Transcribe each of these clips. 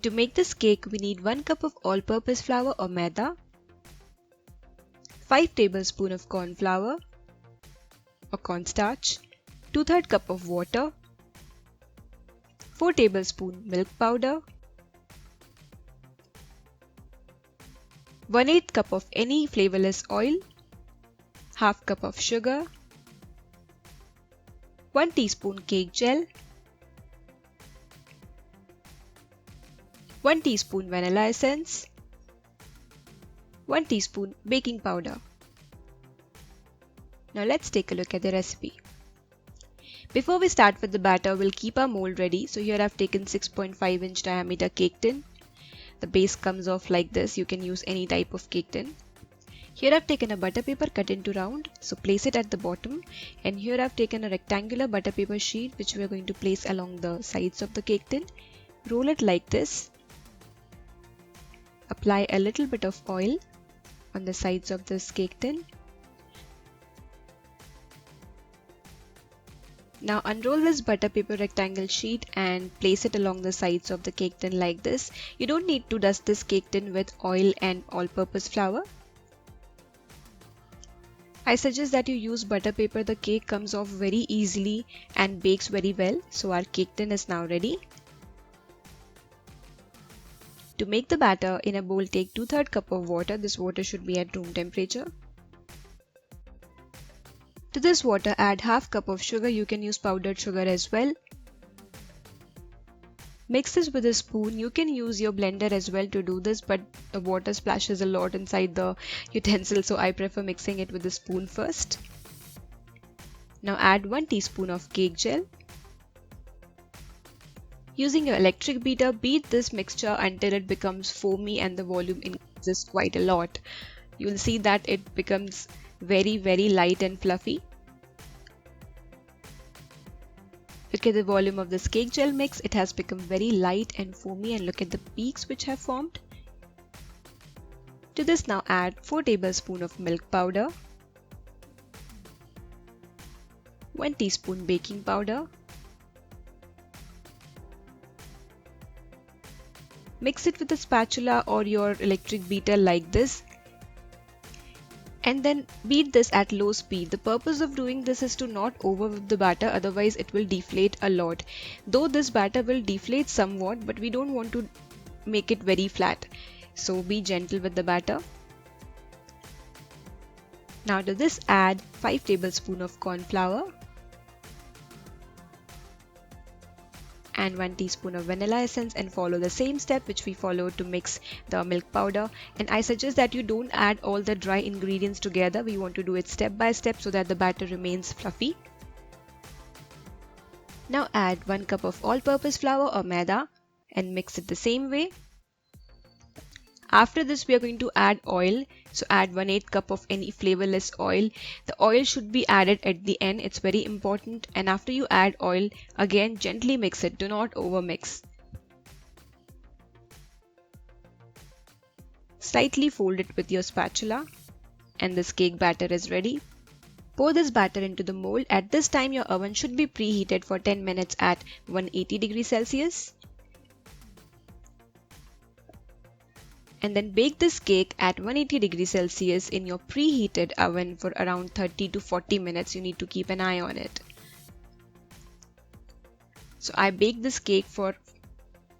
To make this cake, we need 1 cup of all-purpose flour or maida, 5 tablespoons of corn flour or cornstarch, 2/3 cup of water, 4 tablespoons milk powder, 1/8 cup of any flavourless oil, half cup of sugar, 1 teaspoon cake gel, 1 teaspoon vanilla essence, 1 teaspoon baking powder. Now let's take a look at the recipe. Before we start with the batter, we'll keep our mold ready. So here I've taken 6.5-inch diameter cake tin. The base comes off like this. You can use any type of cake tin. Here I've taken a butter paper cut into round, so place it at the bottom. And here I've taken a rectangular butter paper sheet which we are going to place along the sides of the cake tin. Roll it like this. Apply a little bit of oil on the sides of this cake tin. Now unroll this butter paper rectangle sheet and place it along the sides of the cake tin like this. You don't need to dust this cake tin with oil and all-purpose flour. I suggest that you use butter paper. The cake comes off very easily and bakes very well. So our cake tin is now ready. To make the batter, in a bowl take 2/3 cup of water. This water should be at room temperature. To this water add half cup of sugar. You can use powdered sugar as well. Mix this with a spoon. You can use your blender as well to do this, but the water splashes a lot inside the utensil, so I prefer mixing it with a spoon first. Now add 1 teaspoon of cake gel. Using your electric beater, beat this mixture until it becomes foamy and the volume increases quite a lot. You'll see that it becomes very light and fluffy. Look at the volume of this cake gel mix. It has become very light and foamy, and look at the peaks which have formed. To this now add 4 tablespoons of milk powder, 1 teaspoon baking powder. Mix it with a spatula or your electric beater like this. And then beat this at low speed. The purpose of doing this is to not overwhip the batter, otherwise it will deflate a lot. Though this batter will deflate somewhat, but we don't want to make it very flat. So be gentle with the batter. Now to this add 5 tablespoons of corn flour and 1 teaspoon of vanilla essence, and follow the same step which we followed to mix the milk powder. And I suggest that you don't add all the dry ingredients together. We want to do it step by step so that the batter remains fluffy. Now add 1 cup of all-purpose flour or maida and mix it the same way. After this we are going to add oil. So add 1/8 cup of any flavourless oil. The oil should be added at the end. It's very important. And after you add oil, again gently mix it. Do not overmix. Slightly fold it with your spatula and this cake batter is ready. Pour this batter into the mold. At this time your oven should be preheated for 10 minutes at 180 degrees Celsius. And then bake this cake at 180 degrees Celsius in your preheated oven for around 30 to 40 minutes. You need to keep an eye on it. So I baked this cake for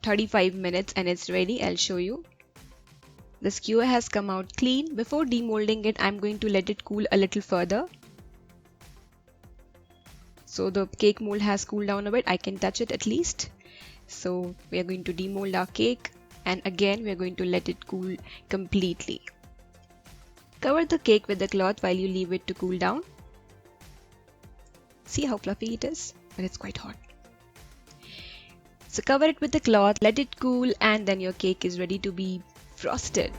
35 minutes and it's ready. I'll show you. The skewer has come out clean. Before demolding it, I'm going to let it cool a little further. So the cake mold has cooled down a bit. I can touch it at least. So we are going to demold our cake. And again we are going to let it cool completely. Cover the cake with the cloth while you leave it to cool down. See how fluffy it is? But it's quite hot. So cover it with the cloth, let it cool, and then your cake is ready to be frosted.